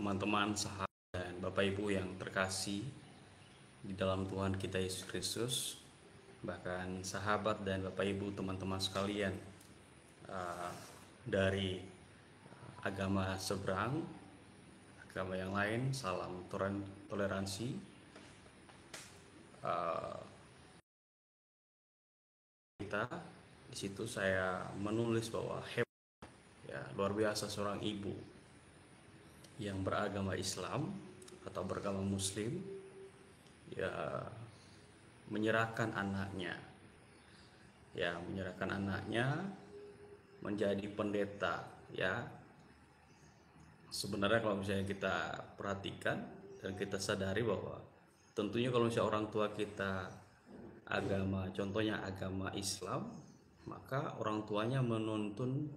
teman-teman, sahabat, dan Bapak Ibu yang terkasih di dalam Tuhan kita Yesus Kristus, bahkan sahabat dan Bapak Ibu teman-teman sekalian uh, dari agama seberang, agama yang lain, salam toleransi. Kita di situ saya menulis bahwa hebat, ya luar biasa seorang ibu yang beragama Islam atau beragama Muslim, ya menyerahkan anaknya menjadi pendeta. Ya, sebenarnya kalau misalnya kita perhatikan dan kita sadari bahwa tentunya kalau misalnya orang tua kita contohnya agama Islam, maka orang tuanya menuntun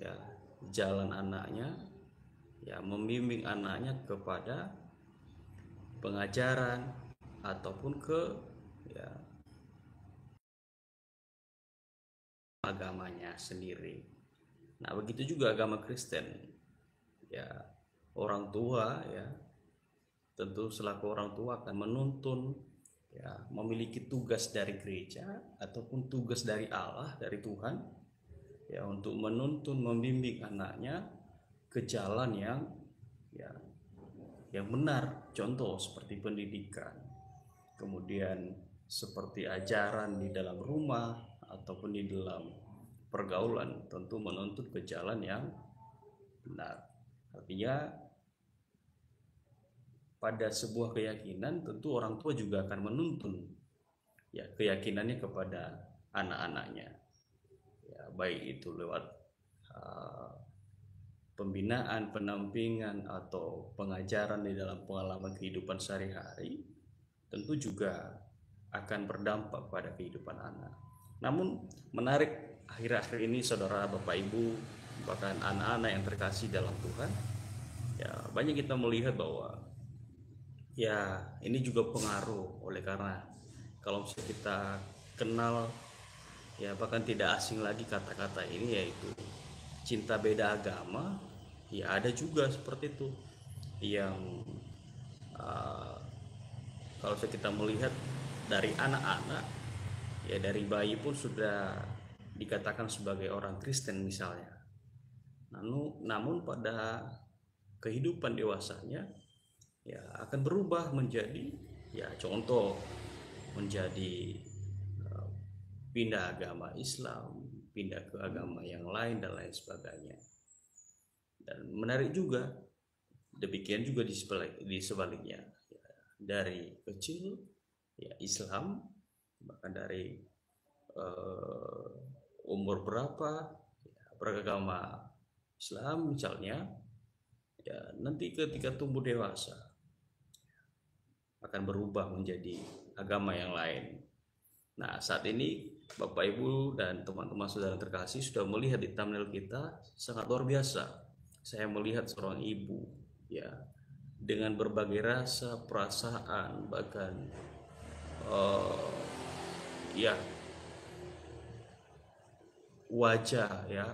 ya jalan anaknya, ya membimbing anaknya kepada pengajaran ataupun ke ya agamanya sendiri. Nah, begitu juga agama Kristen. Ya, orang tua ya tentu selaku orang tua akan menuntun, ya memiliki tugas dari gereja ataupun tugas dari Allah, dari Tuhan, ya untuk menuntun, membimbing anaknya ke jalan ya yang benar. Contoh seperti pendidikan, kemudian seperti ajaran di dalam rumah ataupun di dalam pergaulan, tentu menuntut ke jalan yang benar. Artinya pada sebuah keyakinan tentu orang tua juga akan menuntun ya keyakinannya kepada anak-anaknya, ya baik itu lewat pembinaan, penampingan atau pengajaran di dalam pengalaman kehidupan sehari-hari, tentu juga akan berdampak pada kehidupan anak. Namun menarik, akhir-akhir ini saudara, Bapak Ibu, bahkan anak-anak yang terkasih dalam Tuhan, ya banyak kita melihat bahwa ya ini juga pengaruh oleh karena kalau misalnya kita kenal, ya bahkan tidak asing lagi kata-kata ini, yaitu cinta beda agama. Ya ada juga seperti itu yang kalau kita melihat dari anak-anak, ya dari bayi pun sudah dikatakan sebagai orang Kristen misalnya. Namun pada kehidupan dewasanya ya akan berubah menjadi, ya contoh, menjadi pindah agama Islam, pindah ke agama yang lain dan lain sebagainya. Dan menarik juga, demikian juga di sebaliknya, ya, dari kecil ya Islam, bahkan dari umur berapa ya, beragama Islam misalnya, ya nanti ketika tumbuh dewasa akan berubah menjadi agama yang lain. Nah, saat ini Bapak Ibu dan teman-teman saudara terkasih sudah melihat di thumbnail kita, sangat luar biasa. Saya melihat seorang ibu ya dengan berbagai rasa, perasaan, bahkan ya wajah, ya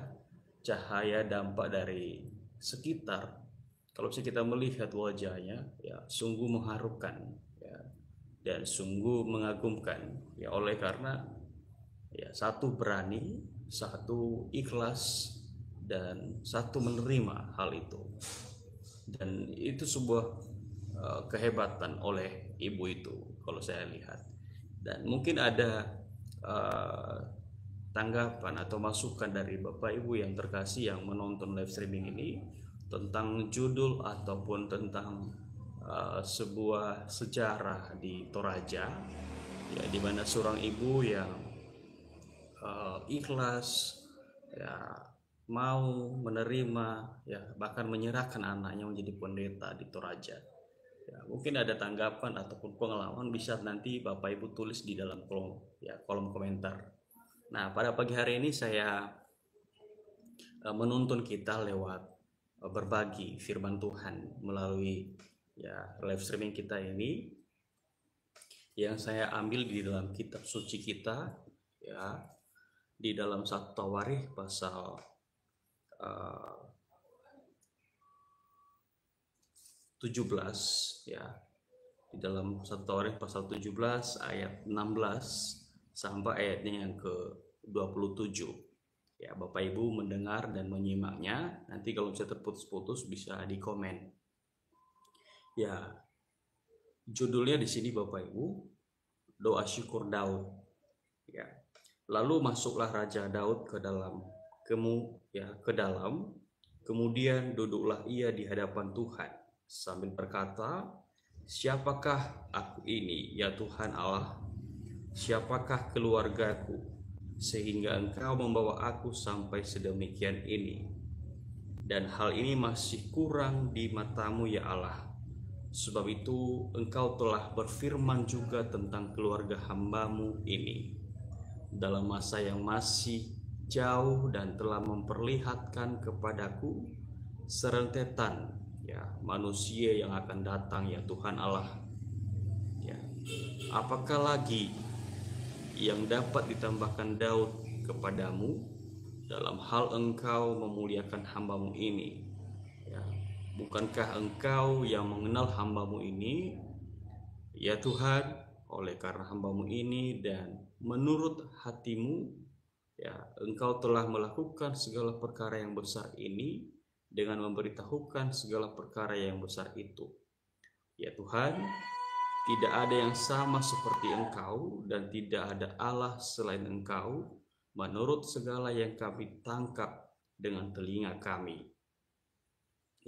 cahaya dampak dari sekitar. Kalau kita melihat wajahnya, ya sungguh mengharukan, ya dan sungguh mengagumkan, ya oleh karena ya satu berani, satu ikhlas, dan satu menerima hal itu. Dan itu sebuah kehebatan oleh ibu itu kalau saya lihat. Dan mungkin ada tanggapan atau masukan dari Bapak Ibu yang terkasih yang menonton live streaming ini tentang judul ataupun tentang sebuah sejarah di Toraja, ya di mana seorang ibu yang ikhlas, ya mau menerima, ya bahkan menyerahkan anaknya menjadi pendeta di Toraja. Ya, mungkin ada tanggapan ataupun pengalaman, bisa nanti Bapak Ibu tulis di dalam kolom komentar. Nah, pada pagi hari ini saya menuntun kita lewat berbagi firman Tuhan melalui ya live streaming kita ini, yang saya ambil di dalam kitab suci kita, ya di dalam 1 Tawarikh pasal 17 ya, di dalam 1 Tawarikh pasal 17 ayat 16 sampai ayatnya yang ke-27. Ya, Bapak Ibu mendengar dan menyimaknya. Nanti kalau bisa terputus-putus bisa di komen. Ya, judulnya di sini Bapak Ibu, doa syukur Daud. Ya. Lalu masuklah Raja Daud ke dalam kemudian duduklah ia di hadapan Tuhan sambil berkata, "Siapakah aku ini, ya Tuhan Allah? Siapakah keluargaku, sehingga Engkau membawa aku sampai sedemikian ini? Dan hal ini masih kurang di mata-Mu, ya Allah. Sebab itu Engkau telah berfirman juga tentang keluarga hamba-Mu ini dalam masa yang masih jauh, dan telah memperlihatkan kepadaku serentetan ya manusia yang akan datang, ya Tuhan Allah. Ya, apakah lagi yang dapat ditambahkan Daud kepadamu dalam hal Engkau memuliakan hamba-Mu ini? Ya, bukankah Engkau yang mengenal hamba-Mu ini, ya Tuhan, oleh karena hamba-Mu ini dan menurut hati-Mu, ya Engkau telah melakukan segala perkara yang besar ini dengan memberitahukan segala perkara yang besar itu. Ya Tuhan, tidak ada yang sama seperti Engkau dan tidak ada Allah selain Engkau menurut segala yang kami tangkap dengan telinga kami.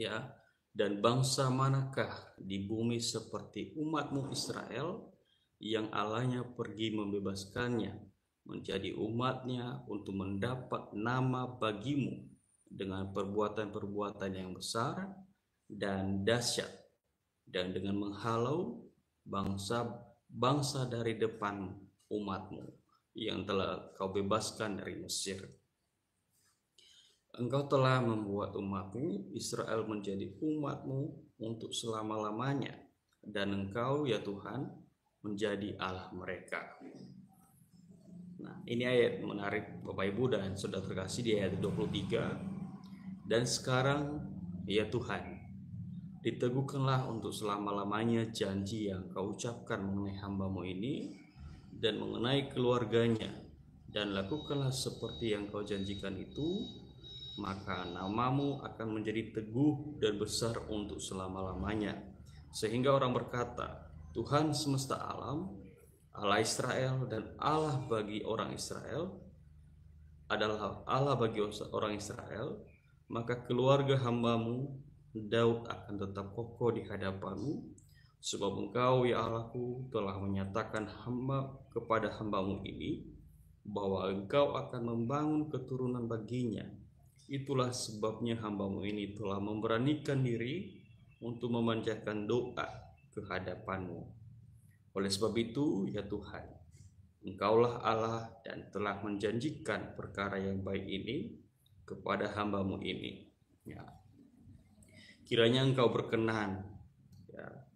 Ya, dan bangsa manakah di bumi seperti umat-Mu Israel yang Allahnya pergi membebaskannya menjadi umat-Nya untuk mendapat nama bagi-Mu dengan perbuatan-perbuatan yang besar dan dahsyat, dan dengan menghalau bangsa-bangsa dari depan umat-Mu yang telah Kau bebaskan dari Mesir. Engkau telah membuat umat-Mu Israel menjadi umat-Mu untuk selama-lamanya, dan Engkau, ya Tuhan, menjadi Allah mereka." Nah, ini ayat menarik Bapak Ibu dan Saudara terkasih di ayat 23. "Dan sekarang, ya Tuhan, diteguhkanlah untuk selama-lamanya janji yang Kau ucapkan mengenai hamba-Mu ini dan mengenai keluarganya, dan lakukanlah seperti yang Kau janjikan itu, maka nama-Mu akan menjadi teguh dan besar untuk selama-lamanya, sehingga orang berkata, Tuhan semesta alam, Allah Israel dan Allah bagi orang Israel adalah Allah bagi orang Israel, maka keluarga hamba-Mu Daud akan tetap kokoh di hadapan-Mu, sebab Engkau, ya Allahku, telah menyatakan kepada hamba-Mu ini bahwa Engkau akan membangun keturunan baginya. Itulah sebabnya hamba-Mu ini telah memberanikan diri untuk memanjatkan doa ke hadapan-Mu. Oleh sebab itu, ya Tuhan, Engkaulah Allah dan telah menjanjikan perkara yang baik ini kepada hamba-Mu ini. Ya. Kiranya Engkau berkenan, ya.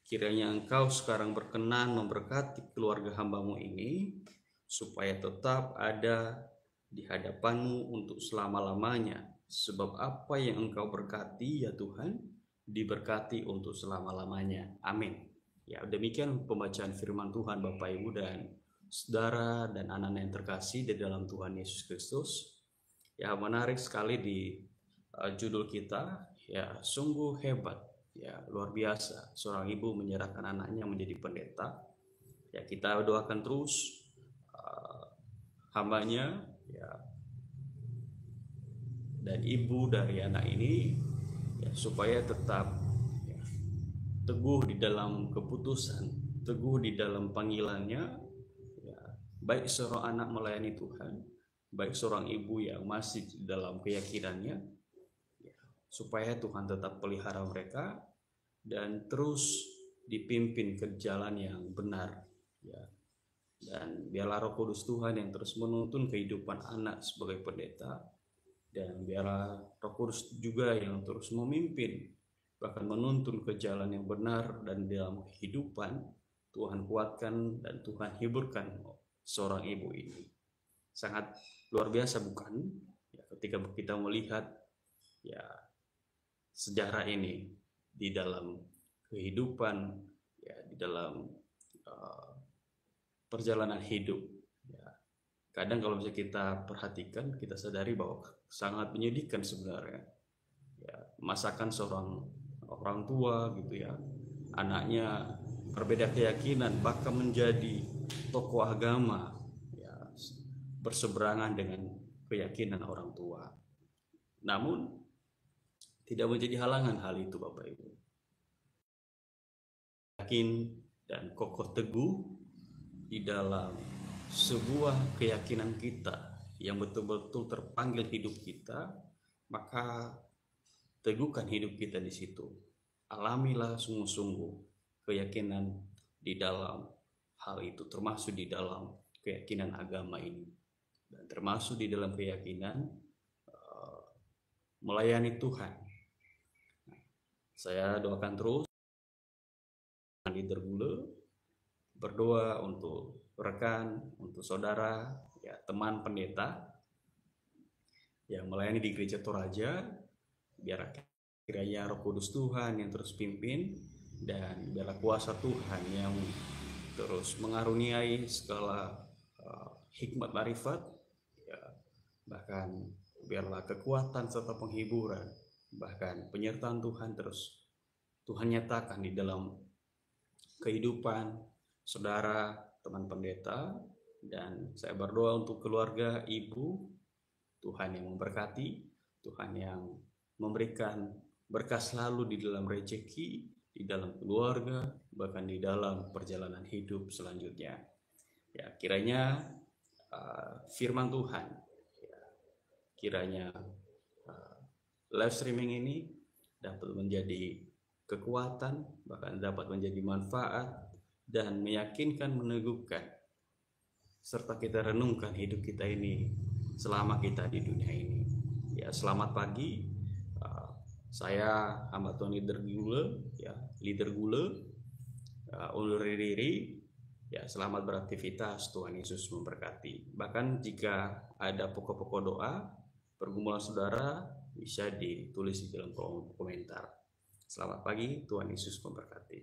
Kiranya Engkau sekarang berkenan memberkati keluarga hamba-Mu ini, supaya tetap ada di hadapan-Mu untuk selama-lamanya. Sebab apa yang Engkau berkati, ya Tuhan, diberkati untuk selama-lamanya. Amin. Ya, demikian pembacaan firman Tuhan Bapak Ibu dan saudara dan anak-anak yang terkasih di dalam Tuhan Yesus Kristus. Ya, menarik sekali di judul kita, ya sungguh hebat, ya luar biasa seorang ibu menyerahkan anaknya menjadi pendeta. Ya, kita doakan terus hambanya, ya, dan ibu dari anak ini, ya, supaya tetap ya, teguh di dalam keputusan, teguh di dalam panggilannya, ya, baik seorang anak melayani Tuhan, baik seorang ibu yang masih dalam keyakinannya, ya, supaya Tuhan tetap pelihara mereka dan terus dipimpin ke jalan yang benar, ya. Dan biarlah Roh Kudus Tuhan yang terus menuntun kehidupan anak sebagai pendeta, dan biarlah Roh Kudus juga yang terus memimpin, bahkan menuntun ke jalan yang benar, dan dalam kehidupan Tuhan kuatkan dan Tuhan hiburkan seorang ibu ini. Sangat luar biasa bukan? Ya, ketika kita melihat ya sejarah ini di dalam kehidupan, ya, di dalam perjalanan hidup. Ya, kadang kalau bisa kita perhatikan, kita sadari bahwa sangat menyedihkan sebenarnya. Ya, masakan seorang orang tua gitu ya, anaknya berbeda keyakinan, bahkan menjadi tokoh agama, ya, berseberangan dengan keyakinan orang tua. Namun tidak menjadi halangan hal itu, Bapak Ibu. Yakin dan kokoh teguh di dalam sebuah keyakinan kita yang betul-betul terpanggil hidup kita, maka teguhkan hidup kita di situ. Alamilah sungguh-sungguh keyakinan di dalam hal itu, termasuk di dalam keyakinan agama ini, dan termasuk di dalam keyakinan melayani Tuhan. Saya doakan terus leader Gule, berdoa untuk rekan, untuk saudara, ya, teman pendeta yang melayani di Gereja Toraja, biar kiranya Roh Kudus Tuhan yang terus pimpin, dan biarlah kuasa Tuhan yang terus mengaruniai segala hikmat marifat, ya, bahkan biarlah kekuatan serta penghiburan, bahkan penyertaan Tuhan terus Tuhan nyatakan di dalam kehidupan saudara, teman pendeta. Dan saya berdoa untuk keluarga ibu, Tuhan yang memberkati, Tuhan yang memberikan berkah selalu di dalam rezeki, di dalam keluarga, bahkan di dalam perjalanan hidup selanjutnya. Ya, kiranya firman Tuhan, ya, kiranya live streaming ini dapat menjadi kekuatan, bahkan dapat menjadi manfaat dan meyakinkan, meneguhkan, serta kita renungkan hidup kita ini selama kita di dunia ini. Ya, selamat pagi. Saya hamba Tuhan Leader Gule, ya, Leader Gule, undur diri. Ya, selamat beraktivitas, Tuhan Yesus memberkati. Bahkan jika ada pokok-pokok doa, pergumulan saudara, bisa ditulis di dalam kolom komentar. Selamat pagi, Tuhan Yesus memberkati.